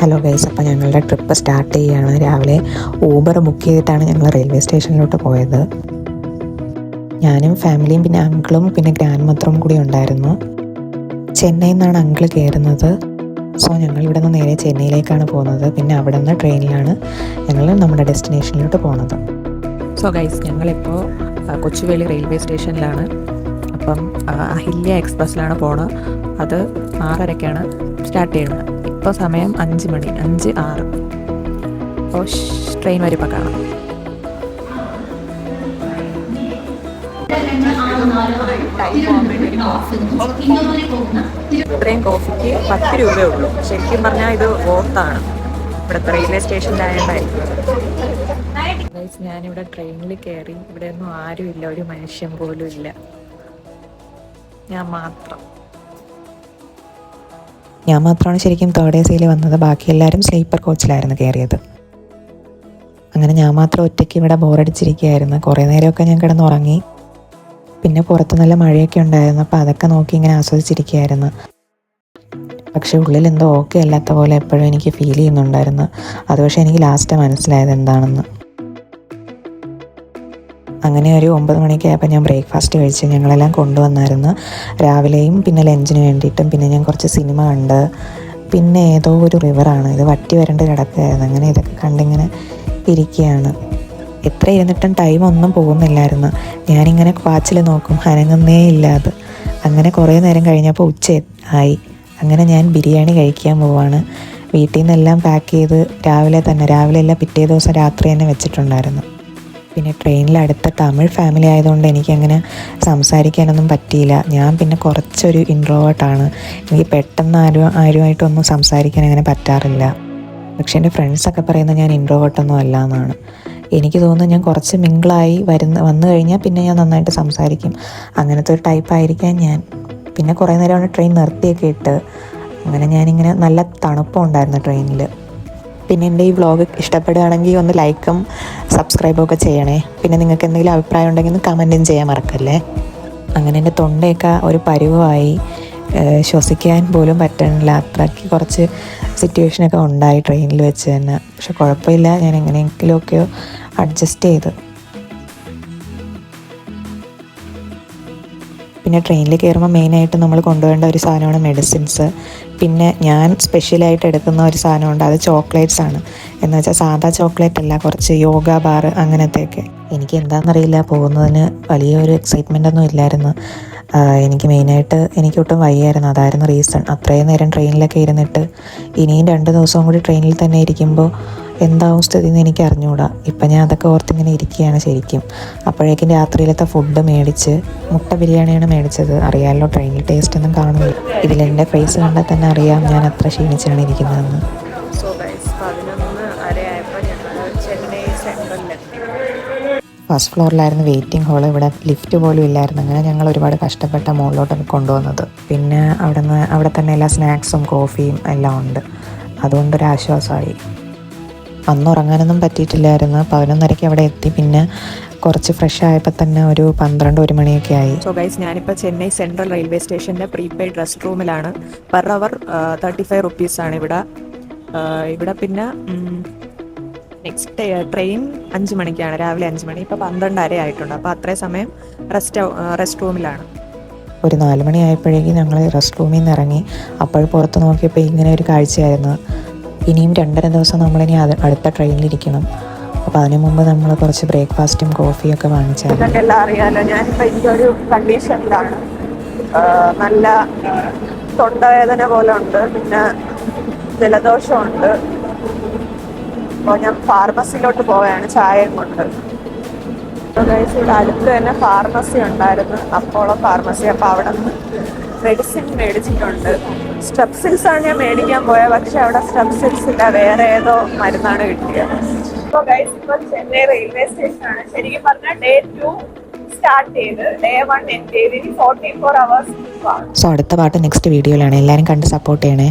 Hello guys, അപ്പോൾ ഞങ്ങളുടെ trip start ചെയ്യുകയാണ്. രാവിലെ ഊബർ ബുക്ക് ചെയ്തിട്ടാണ് ഞങ്ങൾ റെയിൽവേ സ്റ്റേഷനിലോട്ട് പോയത്. ഞാനും ഫാമിലിയും പിന്നെ അങ്കിളും പിന്നെ ഗ്രാൻഡ് മദറും കൂടി ഉണ്ടായിരുന്നു. ചെന്നൈയിൽ നിന്നാണ് അങ്കിൾ കയറുന്നത്. സോ ഞങ്ങൾ ഇവിടെ നിന്ന് നേരെ ചെന്നൈയിലേക്കാണ് പോകുന്നത്. പിന്നെ അവിടെ നിന്ന് ട്രെയിനിലാണ് ഞങ്ങൾ നമ്മുടെ ഡെസ്റ്റിനേഷനിലോട്ട് പോകുന്നത്. സോ ഗൈസ്, ഞങ്ങളിപ്പോൾ കൊച്ചുവേളി റെയിൽവേ സ്റ്റേഷനിലാണ്. അപ്പം അഹില്യ എക്സ്പ്രസ്സിലാണ് പോണത്. അത് 6:30ക്കാണ് സ്റ്റാർട്ട് ചെയ്യുന്നത്. ഇപ്പോൾ സമയം 5 മണി, 5:06. അപ്പോൾ ട്രെയിൻ വരുമ്പോൾ കാണാം. ഇത്രയും കോഫിക്ക് 10 രൂപയേ ഉള്ളൂ. ശരിക്കും പറഞ്ഞാൽ ഇത് വോർത്താണ് ഇവിടുത്തെ റെയിൽവേ സ്റ്റേഷനിലായതായിരിക്കും. ഞാനിവിടെ ട്രെയിനിൽ കയറി. ഇവിടെ ഒന്നും ആരുമില്ല, ഒരു മനുഷ്യൻ പോലും ഇല്ല, ഞാൻ മാത്രമാണ് ശരിക്കും തേർഡ് AC വന്നത്. ബാക്കി എല്ലാവരും സ്ലീപ്പർ കോച്ചിലായിരുന്നു കയറിയത്. അങ്ങനെ ഞാൻ മാത്രം ഒറ്റയ്ക്ക് ഇവിടെ ബോറടിച്ചിരിക്കുകയായിരുന്നു. കുറേ നേരമൊക്കെ ഞാൻ കിടന്നുറങ്ങി. പിന്നെ പുറത്ത് നല്ല മഴയൊക്കെ ഉണ്ടായിരുന്നു. അപ്പോൾ അതൊക്കെ നോക്കി ഇങ്ങനെ ആസ്വദിച്ചിരിക്കുകയായിരുന്നു. പക്ഷേ ഉള്ളിൽ എന്തോ ഓക്കെ അല്ലാത്ത പോലെ എപ്പോഴും എനിക്ക് ഫീൽ ചെയ്യുന്നുണ്ടായിരുന്നു. അത് പക്ഷേ എനിക്ക് ലാസ്റ്റ് മനസ്സിലായത് എന്താണെന്ന്. അങ്ങനെ ഒരു 9 മണിക്ക് ആയപ്പോൾ ഞാൻ ബ്രേക്ക്ഫാസ്റ്റ് കഴിച്ച്. ഞങ്ങളെല്ലാം കൊണ്ടുവന്നായിരുന്നു രാവിലെയും പിന്നെ ലഞ്ചിന് വേണ്ടിയിട്ടും. പിന്നെ ഞാൻ കുറച്ച് സിനിമ കണ്ട്. പിന്നെ ഏതോ ഒരു റിവറാണ്, ഇത് വറ്റി വരണ്ട് കിടക്കുകയായിരുന്നു. അങ്ങനെ ഇതൊക്കെ കണ്ടിങ്ങനെ ഇരിക്കുകയാണ്. എത്ര ഇരുന്നിട്ടും ടൈം ഒന്നും പോകുന്നില്ലായിരുന്നു. ഞാനിങ്ങനെ വാച്ചിൽ നോക്കും, അനങ്ങുന്നേ ഇല്ലാതെ. അങ്ങനെ കുറേ നേരം കഴിഞ്ഞപ്പോൾ ഉച്ച ആയി. അങ്ങനെ ഞാൻ ബിരിയാണി കഴിക്കാൻ പോവാണ്. വീട്ടിൽ നിന്നെല്ലാം പാക്ക് ചെയ്ത് രാവിലെ എല്ലാം പിറ്റേ ദിവസം രാത്രി തന്നെ വെച്ചിട്ടുണ്ടായിരുന്നു. പിന്നെ ട്രെയിനിൽ അടുത്ത തമിഴ് ഫാമിലി ആയതുകൊണ്ട് എനിക്കങ്ങനെ സംസാരിക്കാനൊന്നും പറ്റിയില്ല. ഞാൻ പിന്നെ കുറച്ചൊരു ഇൻട്രോവേർട്ടാണ്. എനിക്ക് പെട്ടെന്ന് ആരുമായിട്ടൊന്നും സംസാരിക്കാൻ അങ്ങനെ പറ്റാറില്ല. പക്ഷേ എൻ്റെ ഫ്രണ്ട്സൊക്കെ പറയുന്നത് ഞാൻ ഇൻട്രോവേർട്ടൊന്നും അല്ല എന്നാണ്. എനിക്ക് തോന്നുന്നു ഞാൻ കുറച്ച് മിങ്കിളായി വന്നു കഴിഞ്ഞാൽ പിന്നെ ഞാൻ നന്നായിട്ട് സംസാരിക്കും. അങ്ങനത്തെ ഒരു ടൈപ്പായിരിക്കാം ഞാൻ. പിന്നെ കുറേ നേരമാണ് ട്രെയിൻ നിർത്തിയൊക്കെ ഇട്ട്. അങ്ങനെ ഞാനിങ്ങനെ നല്ല തണുപ്പുണ്ടായിരുന്നു ട്രെയിനിൽ. പിന്നെ എൻ്റെ ഈ വ്ളോഗ് ഇഷ്ടപ്പെടുകയാണെങ്കിൽ ഒന്ന് ലൈക്കും സബ്സ്ക്രൈബും ഒക്കെ ചെയ്യണേ. പിന്നെ നിങ്ങൾക്ക് എന്തെങ്കിലും അഭിപ്രായം ഉണ്ടെങ്കിൽ ഒന്ന് കമൻറ്റും ചെയ്യാൻ മറക്കല്ലേ. അങ്ങനെ എൻ്റെ തൊണ്ടയൊക്കെ ഒരു പരുവമായി, ശ്വസിക്കാൻ പോലും പറ്റണില്ല. അത്രയ്ക്ക് കുറച്ച് സിറ്റുവേഷനൊക്കെ ഉണ്ടായി ട്രെയിനിൽ വെച്ച് തന്നെ. പക്ഷെ കുഴപ്പമില്ല, ഞാൻ എങ്ങനെയെങ്കിലുമൊക്കെ അഡ്ജസ്റ്റ് ചെയ്ത്. പിന്നെ ട്രെയിനിൽ കയറുമ്പോൾ മെയിനായിട്ട് നമ്മൾ കൊണ്ടുപോകേണ്ട ഒരു സാധനമാണ് മെഡിസിൻസ്. പിന്നെ ഞാൻ സ്പെഷ്യലായിട്ട് എടുക്കുന്ന ഒരു സാധനമുണ്ട്, അത് ചോക്ലേറ്റ്സ് ആണ്. എന്ന് വെച്ചാൽ സാധാ ചോക്ലേറ്റ് അല്ല, കുറച്ച് യോഗ ബാർ അങ്ങനത്തെയൊക്കെ. എനിക്ക് എന്താണെന്നറിയില്ല, പോകുന്നതിന് വലിയൊരു എക്സൈറ്റ്മെൻ്റ് ഒന്നും ഇല്ലായിരുന്നു. എനിക്ക് മെയിനായിട്ട് എനിക്കൊട്ടും വയ്യായിരുന്നു, അതായിരുന്നു റീസൺ. അത്രയും നേരം ട്രെയിനിലൊക്കെ ഇരുന്നിട്ട് ഇനിയും 2 ദിവസവും കൂടി ട്രെയിനിൽ തന്നെ ഇരിക്കുമ്പോൾ എന്താവും സ്ഥിതി എന്ന് എനിക്ക് അറിഞ്ഞുകൂടാ. ഇപ്പം ഞാൻ അതൊക്കെ ഓർത്തിങ്ങനെ ഇരിക്കുകയാണ് ശരിക്കും. അപ്പോഴേക്കും രാത്രിയിലത്തെ ഫുഡ് മേടിച്ച്, മുട്ട ബിരിയാണിയാണ് മേടിച്ചത്. അറിയാമല്ലോ, ട്രെയിനിൽ ടേസ്റ്റ് ഒന്നും കാണില്ല. ഇതിലെൻ്റെ ഫേസ് കണ്ടാൽ തന്നെ അറിയാം ഞാൻ അത്ര ക്ഷീണിച്ചാണ് ഇരിക്കുന്നതെന്ന്. സോ ഗൈസ്, 11:30 ആയപ്പോൾ ഞങ്ങൾ ചെന്നൈ സെൻട്രലിലെത്തി. ഫസ്റ്റ് ഫ്ലോറിലായിരുന്നു വെയിറ്റിംഗ് ഹാള്. ഇവിടെ ലിഫ്റ്റ് പോലും ഇല്ലായിരുന്നു. അങ്ങനെ ഞങ്ങൾ ഒരുപാട് കഷ്ടപ്പെട്ട മുകളിലോട്ടൊക്കെ കൊണ്ടുവന്നത്. പിന്നെ അവിടെ തന്നെ എല്ലാ സ്നാക്സും കോഫിയും എല്ലാം ഉണ്ട്. അതുകൊണ്ടൊരാശ്വാസമായി. അന്ന് ഉറങ്ങാനൊന്നും പറ്റിയിട്ടില്ലായിരുന്നു. 11:30 അവിടെ എത്തി. പിന്നെ കുറച്ച് ഫ്രഷ് ആയപ്പോൾ തന്നെ ഒരു 12-1 മണിയൊക്കെ ആയി. സോ ഗൈസ്, ഞാനിപ്പോൾ ചെന്നൈ സെൻട്രൽ റെയിൽവേ സ്റ്റേഷൻ്റെ പ്രീപെയ്ഡ് റെസ്റ്റ് റൂമിലാണ്. പെർ അവർ 35 റുപ്പീസാണ് ഇവിടെ. പിന്നെ നെക്സ്റ്റ് ട്രെയിൻ 5 മണിക്കാണ്, രാവിലെ 5 മണി. ഇപ്പോൾ 12:30 ആയിട്ടുണ്ട്. അപ്പോൾ അത്രയും സമയം റെസ്റ്റ് റൂമിലാണ്. ഒരു 4 മണി ആയപ്പോഴേക്കും ഞങ്ങൾ റെസ്റ്റ് റൂമിൽ നിന്ന് ഇറങ്ങി. അപ്പോൾ പുറത്ത് നോക്കിയപ്പോൾ ഇങ്ങനെ ഒരു കാഴ്ചയായിരുന്നു. ഇനിയും 2.5 ദിവസം നമ്മളിനി അടുത്ത ട്രെയിനിലിരിക്കണം. അപ്പോൾ അതിനു മുമ്പ് നമ്മൾ കുറച്ച് ബ്രേക്ക്ഫാസ്റ്റും കോഫിയും ഒക്കെ വാങ്ങിച്ചാൽ. എല്ലാം അറിയാമല്ലോ, ഞാനിപ്പോൾ എനിക്കൊരു കണ്ടീഷനിലാണ്. നല്ല തൊണ്ടവേദന പോലെ ഉണ്ട്, പിന്നെ ജലദോഷമുണ്ട്. അപ്പോൾ ഞാൻ ഫാർമസിയിലോട്ട് പോവുകയാണ് ചായയും കൊണ്ട്. ഇവിടെ അടുത്ത് തന്നെ ഫാർമസി ഉണ്ടായിരുന്നു, അപ്പോളോ ഫാർമസി. അപ്പോൾ അവിടെ നിന്ന് മെഡിസിൻ മേടിച്ചിട്ടുണ്ട്. സ്ട്രെപ്സിൽസ് ആണ് ഞാൻ മേടിക്കാൻ പോയത്. പക്ഷെ അവിടെ സ്ട്രെപ്സിൽസ് ഇല്ല, വേറെ ഏതോ മരുന്നാണ് കിട്ടിയത്. ഇപ്പോൾ ഗൈസ്, ഇപ്പോൾ ചെന്നൈ റെയിൽവേ സ്റ്റേഷനാണ്. ശരിക്കും പറഞ്ഞാൽ Day 2 സ്റ്റാർട്ട് ചെയ്ത് Day 1 എൻഡ് ചെയ്ത് 44 hours. സോ അടുത്ത പാട്ട് നെക്സ്റ്റ് വീഡിയോയിലാണ്. എല്ലാവരും കണ്ട് സപ്പോർട്ട് ചെയ്യണേ.